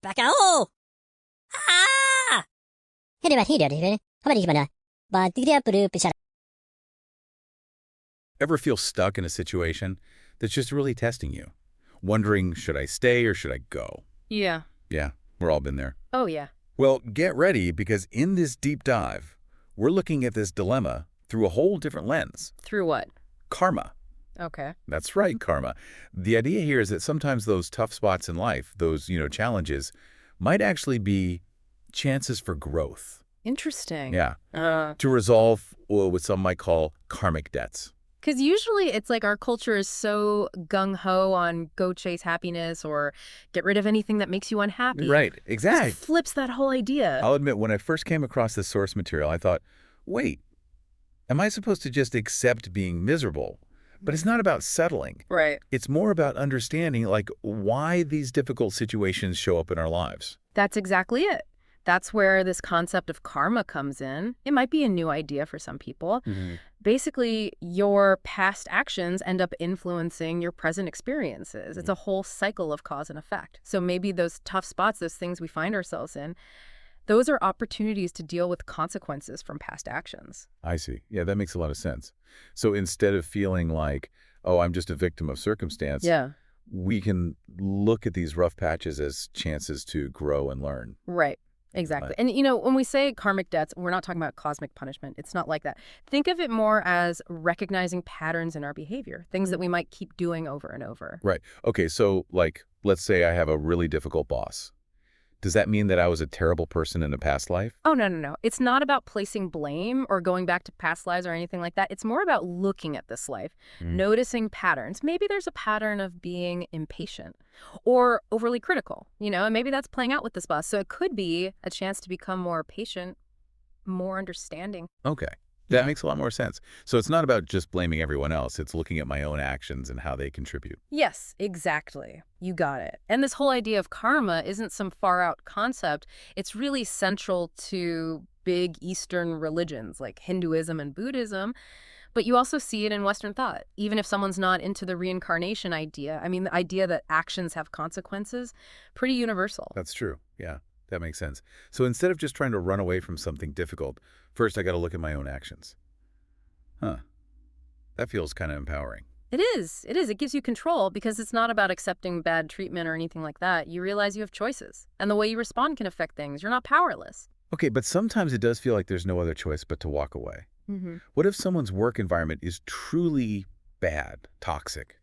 Bacao! Ah! Ever feel stuck in a situation that's just really testing you? Wondering, should I stay or should I go? Yeah. Yeah, we're all been there. Oh, yeah. Well, get ready because in this deep dive, we're looking at this dilemma through a whole different lens. Through what? Karma. Okay. That's right, karma. The idea here is that sometimes those tough spots in life, those, challenges, might actually be chances for growth. Interesting. Yeah. To resolve what some might call karmic debts. Because usually it's like our culture is so gung-ho on go chase happiness or get rid of anything that makes you unhappy. Right, exactly. Just flips that whole idea. I'll admit, when I first came across this source material, I thought, wait, am I supposed to just accept being miserable? But it's not about settling. Right. It's more about understanding, why these difficult situations show up in our lives. That's exactly it. That's where this concept of karma comes in. It might be a new idea for some people. Basically, your past actions end up influencing your present experiences. It's a whole cycle of cause and effect. So maybe those tough spots, those things we find ourselves in, those are opportunities to deal with consequences from past actions. I see. Yeah, that makes a lot of sense. So instead of feeling like, oh, I'm just a victim of circumstance, we can look at these rough patches as chances to grow and learn. Right. Exactly. And, when we say karmic debts, we're not talking about cosmic punishment. It's not like that. Think of it more as recognizing patterns in our behavior, things that we might keep doing over and over. Right. Okay, so, let's say I have a really difficult boss. Does that mean that I was a terrible person in a past life? Oh, no, no, no. It's not about placing blame or going back to past lives or anything like that. It's more about looking at this life, noticing patterns. Maybe there's a pattern of being impatient or overly critical, and maybe that's playing out with this boss. So it could be a chance to become more patient, more understanding. Okay. That makes a lot more sense. So it's not about just blaming everyone else. It's looking at my own actions and how they contribute. Yes, exactly. You got it. And this whole idea of karma isn't some far-out concept. It's really central to big Eastern religions like Hinduism and Buddhism. But you also see it in Western thought. Even if someone's not into the reincarnation idea, the idea that actions have consequences, pretty universal. That's true. Yeah, that makes sense. So instead of just trying to run away from something difficult, first I got to look at my own actions. Huh. That feels kind of empowering. It is. It is. It gives you control because it's not about accepting bad treatment or anything like that. You realize you have choices. And the way you respond can affect things. You're not powerless. Okay, but sometimes it does feel like there's no other choice but to walk away. What if someone's work environment is truly bad, toxic?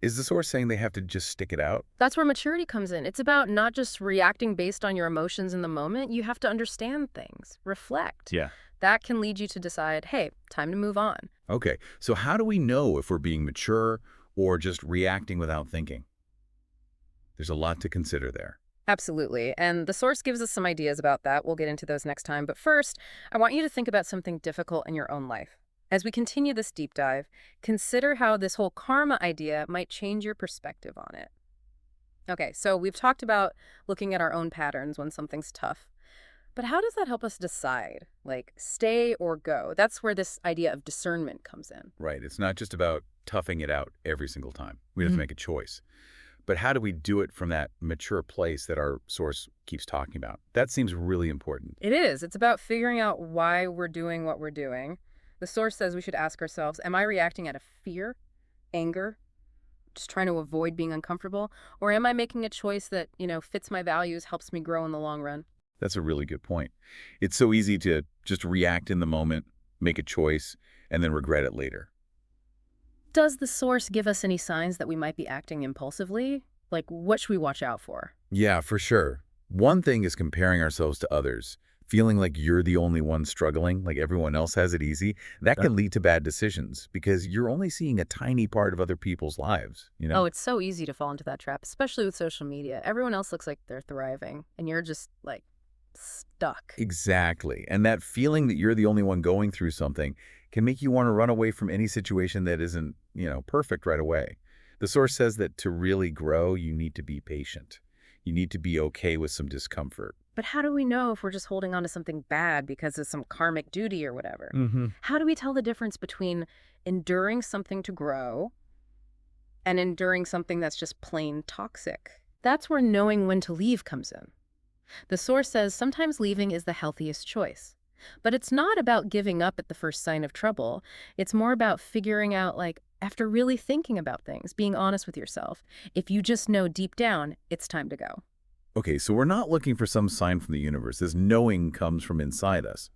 Is the source saying they have to just stick it out? That's where maturity comes in. It's about not just reacting based on your emotions in the moment. You have to understand things, reflect. Yeah. That can lead you to decide, hey, time to move on. Okay, so how do we know if we're being mature or just reacting without thinking? There's a lot to consider there. Absolutely. And the source gives us some ideas about that. We'll get into those next time. But first, I want you to think about something difficult in your own life. As we continue this deep dive, consider how this whole karma idea might change your perspective on it. Okay, so we've talked about looking at our own patterns when something's tough. But how does that help us decide, stay or go? That's where this idea of discernment comes in. Right. It's not just about toughing it out every single time. We have to make a choice. But how do we do it from that mature place that our source keeps talking about? That seems really important. It is. It's about figuring out why we're doing what we're doing. The source says we should ask ourselves, am I reacting out of fear, anger, just trying to avoid being uncomfortable? Or am I making a choice that, fits my values, helps me grow in the long run? That's a really good point. It's so easy to just react in the moment, make a choice, and then regret it later. Does the source give us any signs that we might be acting impulsively? What should we watch out for? Yeah, for sure. One thing is comparing ourselves to others, feeling like you're the only one struggling, like everyone else has it easy. That can lead to bad decisions because you're only seeing a tiny part of other people's lives, Oh, it's so easy to fall into that trap, especially with social media. Everyone else looks like they're thriving, and you're just, stuck. Exactly. And that feeling that you're the only one going through something can make you want to run away from any situation that isn't, perfect right away. The source says that to really grow, you need to be patient. You need to be okay with some discomfort. But how do we know if we're just holding on to something bad because of some karmic duty or whatever? How do we tell the difference between enduring something to grow and enduring something that's just plain toxic? That's where knowing when to leave comes in. The source says sometimes leaving is the healthiest choice. But it's not about giving up at the first sign of trouble. It's more about figuring out, like, after really thinking about things, being honest with yourself. If you just know deep down, it's time to go. Okay, so we're not looking for some sign from the universe. This knowing comes from inside us.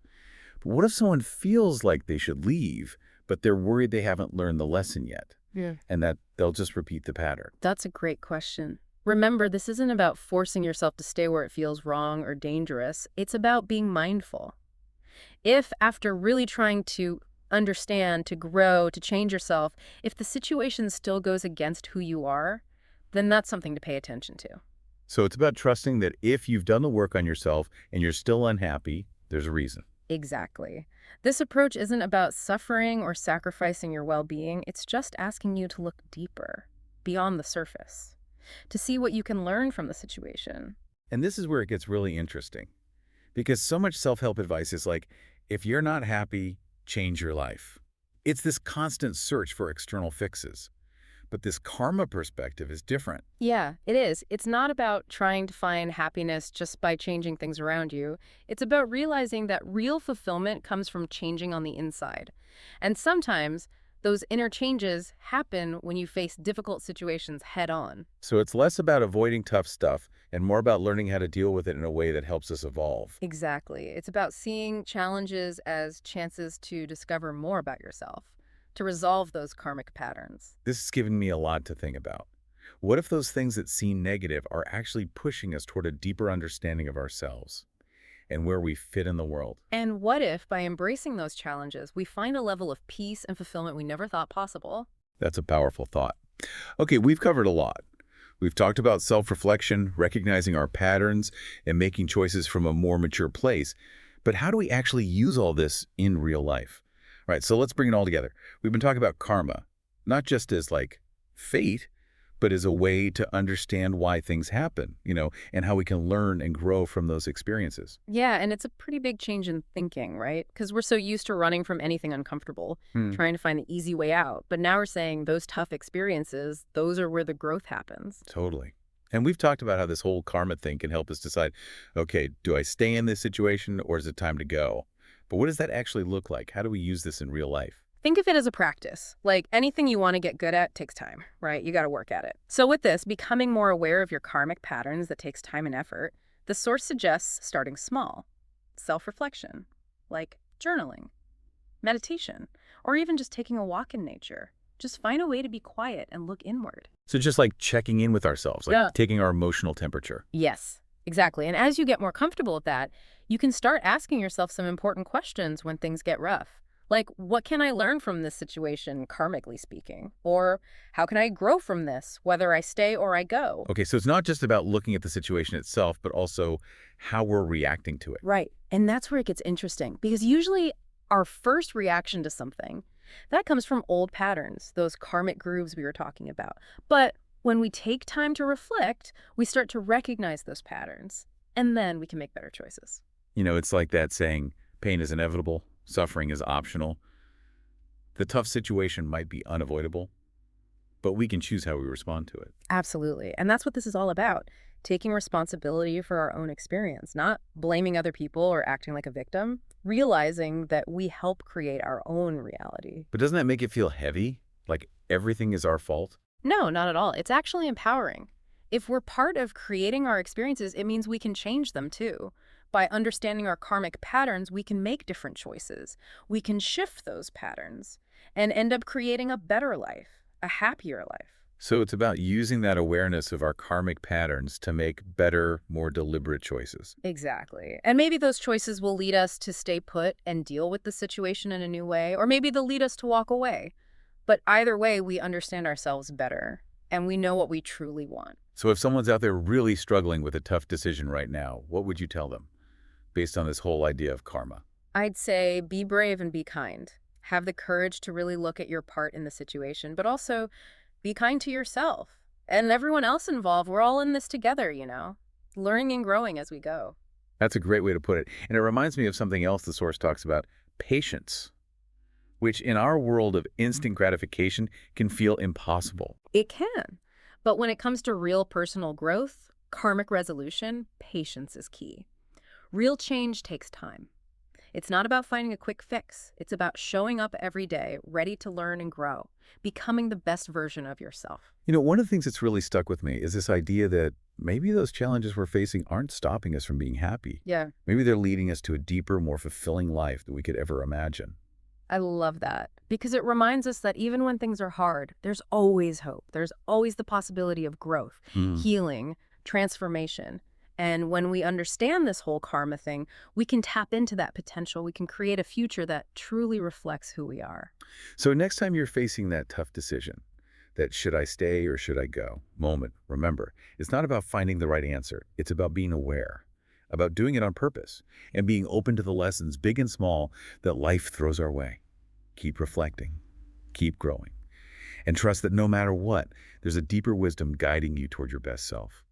But what if someone feels like they should leave, but they're worried they haven't learned the lesson yet? Yeah. And that they'll just repeat the pattern. That's a great question. Remember, this isn't about forcing yourself to stay where it feels wrong or dangerous. It's about being mindful. If, after really trying to understand, to grow, to change yourself, if the situation still goes against who you are, then that's something to pay attention to. So it's about trusting that if you've done the work on yourself and you're still unhappy, there's a reason. Exactly. This approach isn't about suffering or sacrificing your well-being. It's just asking you to look deeper, beyond the surface, to see what you can learn from the situation. And this is where it gets really interesting. Because so much self-help advice is like, if you're not happy, change your life. It's this constant search for external fixes. But this karma perspective is different. Yeah, it is. It's not about trying to find happiness just by changing things around you. It's about realizing that real fulfillment comes from changing on the inside. And sometimes those inner changes happen when you face difficult situations head on. So it's less about avoiding tough stuff and more about learning how to deal with it in a way that helps us evolve. Exactly. It's about seeing challenges as chances to discover more about yourself, to resolve those karmic patterns. This has given me a lot to think about. What if those things that seem negative are actually pushing us toward a deeper understanding of ourselves and where we fit in the world? And what if, by embracing those challenges, we find a level of peace and fulfillment we never thought possible? That's a powerful thought. Okay, we've covered a lot. We've talked about self-reflection, recognizing our patterns, and making choices from a more mature place. But how do we actually use all this in real life? All right, so let's bring it all together. We've been talking about karma, not just as like fate, but as a way to understand why things happen, and how we can learn and grow from those experiences. Yeah, and it's a pretty big change in thinking, right? Because we're so used to running from anything uncomfortable, trying to find the easy way out. But now we're saying those tough experiences, those are where the growth happens. Totally. And we've talked about how this whole karma thing can help us decide, okay, do I stay in this situation or is it time to go? But what does that actually look like? How do we use this in real life? Think of it as a practice. Like anything you want to get good at takes time, right? You got to work at it. So with this, becoming more aware of your karmic patterns that takes time and effort, the source suggests starting small. Self-reflection, like journaling, meditation, or even just taking a walk in nature. Just find a way to be quiet and look inward. So just like checking in with ourselves, like taking our emotional temperature. Yes, exactly. And as you get more comfortable with that, you can start asking yourself some important questions when things get rough. Like, what can I learn from this situation, karmically speaking? Or how can I grow from this, whether I stay or I go? Okay, so it's not just about looking at the situation itself, but also how we're reacting to it. Right. And that's where it gets interesting, because usually our first reaction to something, that comes from old patterns, those karmic grooves we were talking about. But when we take time to reflect, we start to recognize those patterns, and then we can make better choices. It's like that saying, pain is inevitable. Suffering is optional. The tough situation might be unavoidable, but we can choose how we respond to it. Absolutely. And that's what this is all about. Taking responsibility for our own experience, not blaming other people or acting like a victim, realizing that we help create our own reality. But doesn't that make it feel heavy? Like everything is our fault? No, not at all. It's actually empowering. If we're part of creating our experiences, it means we can change them too. By understanding our karmic patterns, we can make different choices. We can shift those patterns and end up creating a better life, a happier life. So it's about using that awareness of our karmic patterns to make better, more deliberate choices. Exactly. And maybe those choices will lead us to stay put and deal with the situation in a new way, or maybe they'll lead us to walk away. But either way, we understand ourselves better, and we know what we truly want. So if someone's out there really struggling with a tough decision right now, what would you tell them, based on this whole idea of karma? I'd say be brave and be kind. Have the courage to really look at your part in the situation, but also be kind to yourself and everyone else involved. We're all in this together, learning and growing as we go. That's a great way to put it. And it reminds me of something else the source talks about, patience, which in our world of instant gratification can feel impossible. It can. But when it comes to real personal growth, karmic resolution, patience is key. Real change takes time. It's not about finding a quick fix. It's about showing up every day, ready to learn and grow, becoming the best version of yourself. One of the things that's really stuck with me is this idea that maybe those challenges we're facing aren't stopping us from being happy. Yeah, Maybe they're leading us to a deeper, more fulfilling life than we could ever imagine. I love that because it reminds us that even when things are hard, there's always hope. There's always the possibility of growth, Hmm. healing, transformation. And when we understand this whole karma thing, we can tap into that potential. We can create a future that truly reflects who we are. So next time you're facing that tough decision, that should I stay or should I go moment, remember, it's not about finding the right answer. It's about being aware, about doing it on purpose, and being open to the lessons, big and small, that life throws our way. Keep reflecting, keep growing, and trust that no matter what, there's a deeper wisdom guiding you toward your best self.